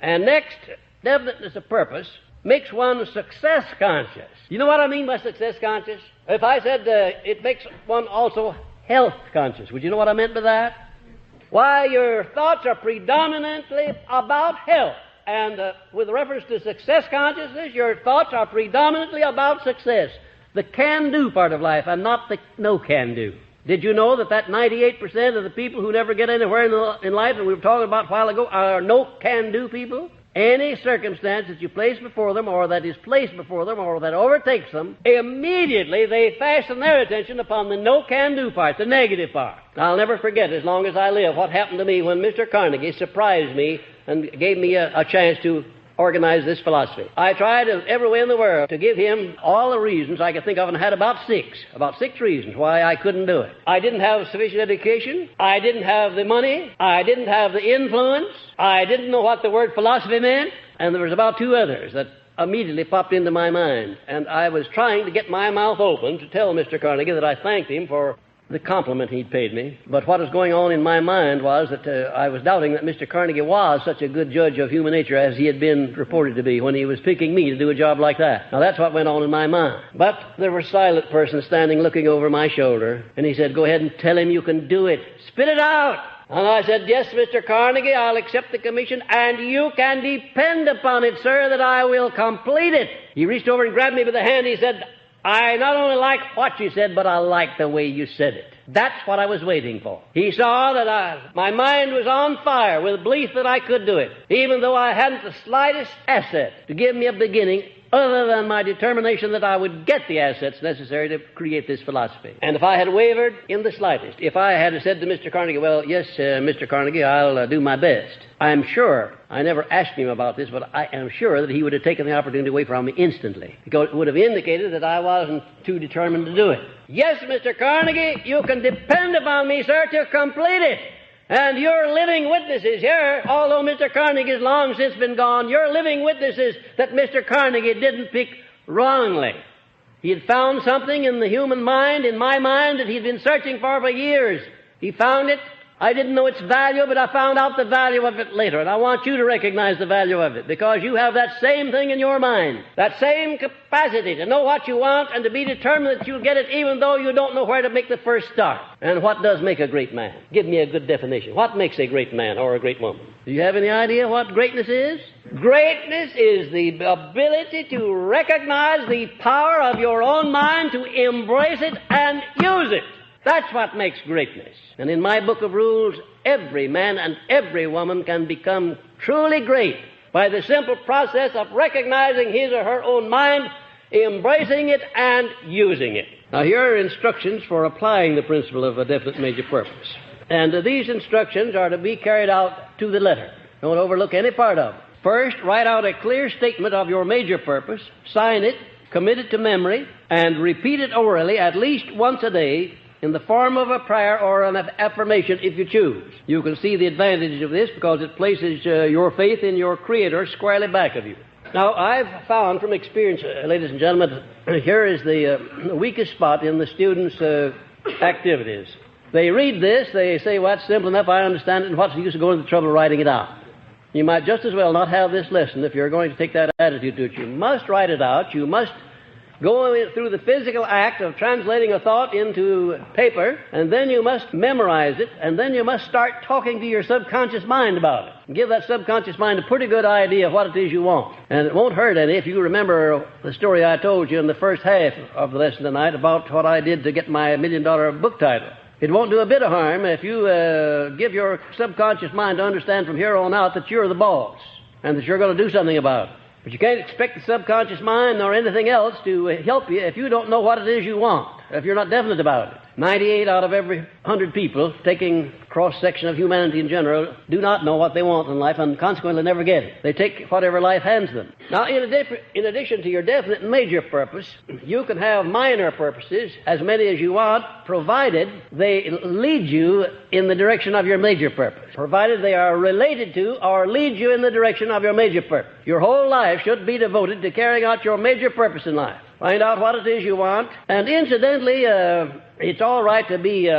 And next, definiteness of purpose makes one success conscious. You know what I mean by success conscious? If I said it makes one also health conscious, would you know what I meant by that? Why, your thoughts are predominantly about health. And with reference to success consciousness, your thoughts are predominantly about success. The can-do part of life and not the no-can-do. Did you know that 98% of the people who never get anywhere in life, and we were talking about a while ago, are no-can-do people? Any circumstance that you place before them, or that is placed before them, or that overtakes them, immediately they fasten their attention upon the no-can-do part, the negative part. I'll never forget, as long as I live, what happened to me when Mr. Carnegie surprised me and gave me a chance to organize this philosophy. I tried in every way in the world to give him all the reasons I could think of, and had about six reasons why I couldn't do it. I didn't have sufficient education. I didn't have the money. I didn't have the influence. I didn't know what the word philosophy meant. And there was about two others that immediately popped into my mind. And I was trying to get my mouth open to tell Mr. Carnegie that I thanked him for the compliment he'd paid me. But what was going on in my mind was that I was doubting that Mr. Carnegie was such a good judge of human nature as he had been reported to be when he was picking me to do a job like that. Now that's what went on in my mind. But there was a silent person standing looking over my shoulder, and he said, "Go ahead and tell him you can do it. Spit it out." And I said, "Yes, Mr. Carnegie, I'll accept the commission, and you can depend upon it, sir, that I will complete it." He reached over and grabbed me by the hand. He said, "I not only like what you said, but I like the way you said it." That's what I was waiting for. He saw that my mind was on fire with belief that I could do it, even though I hadn't the slightest asset to give me a beginning other than my determination that I would get the assets necessary to create this philosophy. And if I had wavered in the slightest, if I had said to Mr. Carnegie, "Well, yes, Mr. Carnegie, I'll do my best," I'm sure, I never asked him about this, but I am sure that he would have taken the opportunity away from me instantly, because it would have indicated that I wasn't too determined to do it. "Yes, Mr. Carnegie, you can depend upon me, sir, to complete it. And you're living witnesses here, although Mr. Carnegie's long since been gone, you're living witnesses that Mr. Carnegie didn't pick wrongly. He had found something in the human mind, in my mind, that he'd been searching for years. He found it. I didn't know its value, but I found out the value of it later. And I want you to recognize the value of it, because you have that same thing in your mind, that same capacity to know what you want and to be determined that you'll get it even though you don't know where to make the first start. And what does make a great man? Give me a good definition. What makes a great man or a great woman? Do you have any idea what greatness is? Greatness is the ability to recognize the power of your own mind, to embrace it and use it. That's what makes greatness. And in my book of rules, every man and every woman can become truly great by the simple process of recognizing his or her own mind, embracing it, and using it. Now, here are instructions for applying the principle of a definite major purpose. And these instructions are to be carried out to the letter. Don't overlook any part of it. First, write out a clear statement of your major purpose, sign it, commit it to memory, and repeat it orally at least once a day, in the form of a prayer or an affirmation if you choose. You can see the advantage of this because it places your faith in your Creator squarely back of you. Now, I've found from experience, ladies and gentlemen, here is the weakest spot in the students' activities. They read this, they say, "Well, that's simple enough, I understand it, and what's the use of going to the trouble of writing it out?" You might just as well not have this lesson if you're going to take that attitude to it. You must write it out. You must go through the physical act of translating a thought into paper, and then you must memorize it, and then you must start talking to your subconscious mind about it. And give that subconscious mind a pretty good idea of what it is you want. And it won't hurt any if you remember the story I told you in the first half of the lesson tonight about what I did to get my $1 million book title. It won't do a bit of harm if you give your subconscious mind to understand from here on out that you're the boss and that you're going to do something about it. But you can't expect the subconscious mind nor anything else to help you if you don't know what it is you want, if you're not definite about it. 98 out of every 100 people, taking cross-section of humanity in general, do not know what they want in life and consequently never get it. They take whatever life hands them. Now, in addition to your definite and major purpose, you can have minor purposes, as many as you want, provided they lead you in the direction of your major purpose. Provided they are related to or lead you in the direction of your major purpose. Your whole life should be devoted to carrying out your major purpose in life. Find out what it is you want. And incidentally, it's all right to be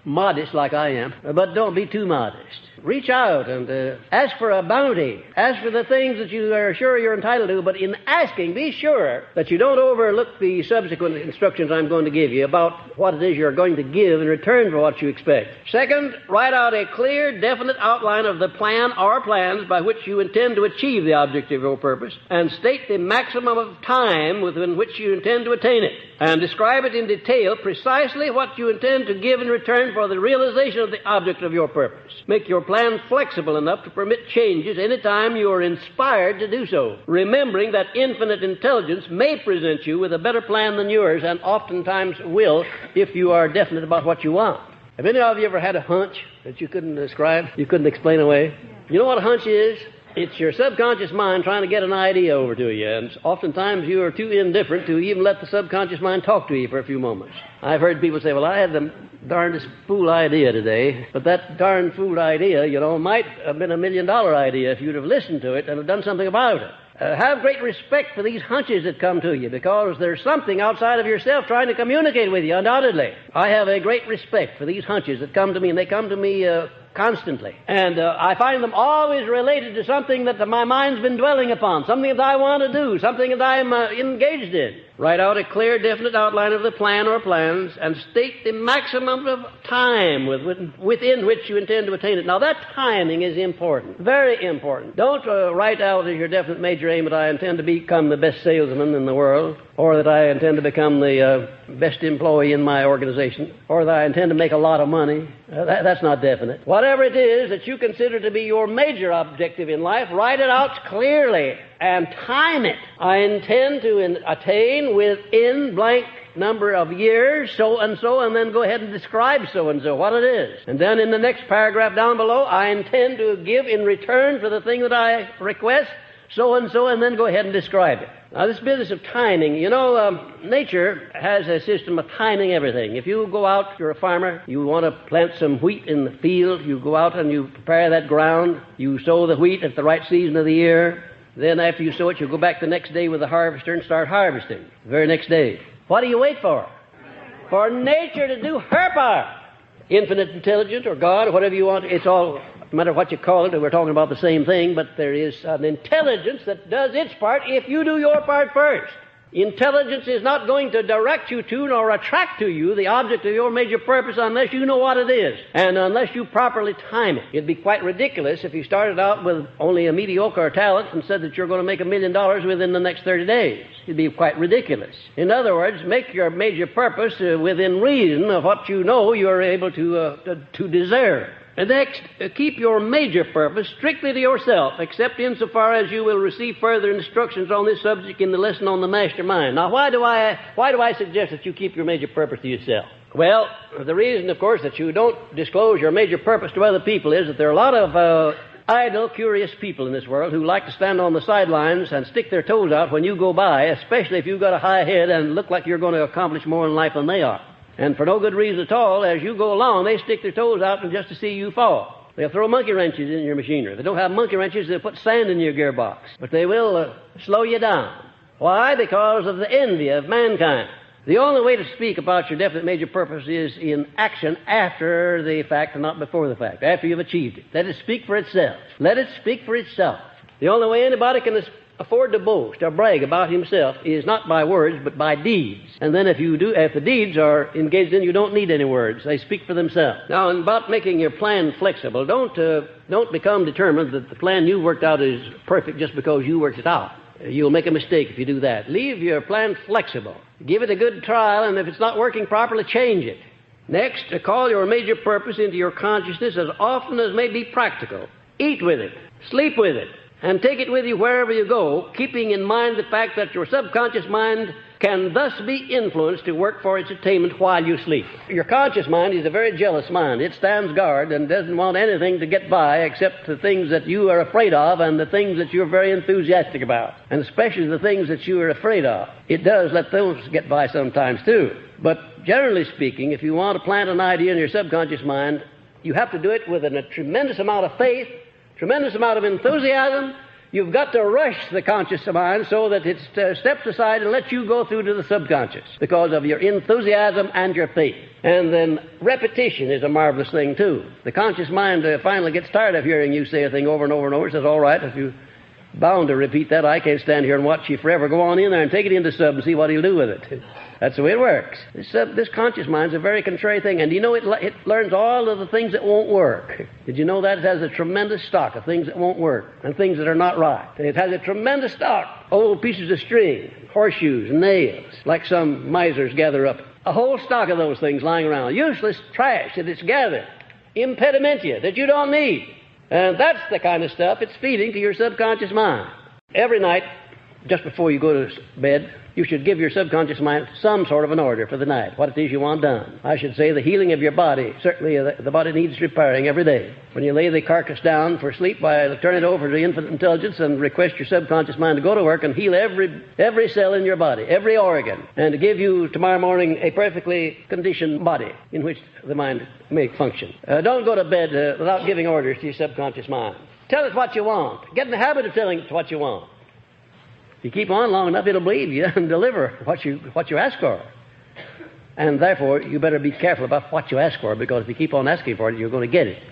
modest like I am, but don't be too modest. Reach out and ask for a bounty. Ask for the things that you are sure you're entitled to, but in asking, be sure that you don't overlook the subsequent instructions I'm going to give you about what it is you're going to give in return for what you expect. Second, write out a clear, definite outline of the plan or plans by which you intend to achieve the object of your purpose, and state the maximum of time within which you intend to attain it, and describe it in detail precisely what you intend to give in return for the realization of the object of your purpose. Make your plan flexible enough to permit changes any time you are inspired to do so, remembering that infinite intelligence may present you with a better plan than yours, and oftentimes will if you are definite about what you want. Have any of you ever had a hunch that you couldn't describe, you couldn't explain away? You know what a hunch is? It's your subconscious mind trying to get an idea over to you, and oftentimes you are too indifferent to even let the subconscious mind talk to you for a few moments. I've heard people say, well, I had the darndest fool idea today, but that darn fool idea, might have been $1 million idea if you'd have listened to it and have done something about it. Have great respect for these hunches that come to you, because there's something outside of yourself trying to communicate with you, undoubtedly. I have a great respect for these hunches that come to me, and they come to me constantly. And I find them always related to something that my mind's been dwelling upon, something that I want to do, something that I'm engaged in. Write out a clear, definite outline of the plan or plans, and state the maximum of time within which you intend to attain it. Now, that timing is important, very important. Don't write out as your definite major aim that I intend to become the best salesman in the world, or that I intend to become the best employee in my organization, or that I intend to make a lot of money. That's not definite. Whatever it is that you consider to be your major objective in life, write it out clearly and time it. I intend to attain within blank number of years, so and so, and then go ahead and describe so and so, what it is. And then in the next paragraph down below, I intend to give in return for the thing that I request, so and so, and then go ahead and describe it. Now, this business of timing, nature has a system of timing everything. If you go out, you're a farmer, you want to plant some wheat in the field, you go out and you prepare that ground, you sow the wheat at the right season of the year. Then after you sow it, you go back the next day with the harvester and start harvesting the very next day. What do you wait for? For nature to do her part. Infinite intelligence or God or whatever you want, it's all, no matter what you call it, we're talking about the same thing, but there is an intelligence that does its part if you do your part first. Intelligence is not going to direct you to nor attract to you the object of your major purpose unless you know what it is and unless you properly time it. It'd be quite ridiculous if you started out with only a mediocre talent and said that you're going to make $1 million within the next 30 days. It'd be quite ridiculous. In other words, make your major purpose within reason of what you know you're able to deserve. And next, keep your major purpose strictly to yourself, except insofar as you will receive further instructions on this subject in the lesson on the master mind. Now, why do I suggest that you keep your major purpose to yourself? Well, the reason, of course, that you don't disclose your major purpose to other people is that there are a lot of idle, curious people in this world who like to stand on the sidelines and stick their toes out when you go by, especially if you've got a high head and look like you're going to accomplish more in life than they are. And for no good reason at all, as you go along, they stick their toes out just to see you fall. They'll throw monkey wrenches in your machinery. If they don't have monkey wrenches, they'll put sand in your gearbox. But they will slow you down. Why? Because of the envy of mankind. The only way to speak about your definite major purpose is in action after the fact and not before the fact, after you've achieved it. Let it speak for itself. Let it speak for itself. The only way anybody can afford to boast or brag about himself is not by words, but by deeds. And then if the deeds are engaged in, you don't need any words. They speak for themselves. Now, about making your plan flexible, don't become determined that the plan you worked out is perfect just because you worked it out. You'll make a mistake if you do that. Leave your plan flexible. Give it a good trial, and if it's not working properly, change it. Next, call your major purpose into your consciousness as often as may be practical. Eat with it. Sleep with it. And take it with you wherever you go, keeping in mind the fact that your subconscious mind can thus be influenced to work for its attainment while you sleep. Your conscious mind is a very jealous mind. It stands guard and doesn't want anything to get by except the things that you are afraid of and the things that you're very enthusiastic about, and especially the things that you are afraid of. It does let those get by sometimes too. But generally speaking, if you want to plant an idea in your subconscious mind, you have to do it with a tremendous amount of faith, tremendous amount of enthusiasm, You've got to rush the conscious mind so that it steps aside and lets you go through to the subconscious because of your enthusiasm and your faith. And then repetition is a marvelous thing, too. The conscious mind finally gets tired of hearing you say a thing over and over and over. It says, all right, if you're bound to repeat that, I can't stand here and watch you forever. Go on in there and take it into sub and see what he'll do with it. That's the way it works. This conscious mind is a very contrary thing. And you know, it learns all of the things that won't work. Did you know that? It has a tremendous stock of things that won't work and things that are not right. It has a tremendous stock, old pieces of string, horseshoes, and nails, like some misers gather up. A whole stock of those things lying around. Useless trash that it's gathered. Impedimenta that you don't need. And that's the kind of stuff it's feeding to your subconscious mind. Every night, just before you go to bed, you should give your subconscious mind some sort of an order for the night, what it is you want done. I should say the healing of your body. Certainly the body needs repairing every day. When you lay the carcass down for sleep, turn it over to infinite intelligence and request your subconscious mind to go to work and heal every cell in your body, every organ, and to give you tomorrow morning a perfectly conditioned body in which the mind may function. Don't go to bed without giving orders to your subconscious mind. Tell it what you want. Get in the habit of telling it what you want. If you keep on long enough, it'll believe you and deliver what you ask for. And therefore, you better be careful about what you ask for, because if you keep on asking for it, you're going to get it.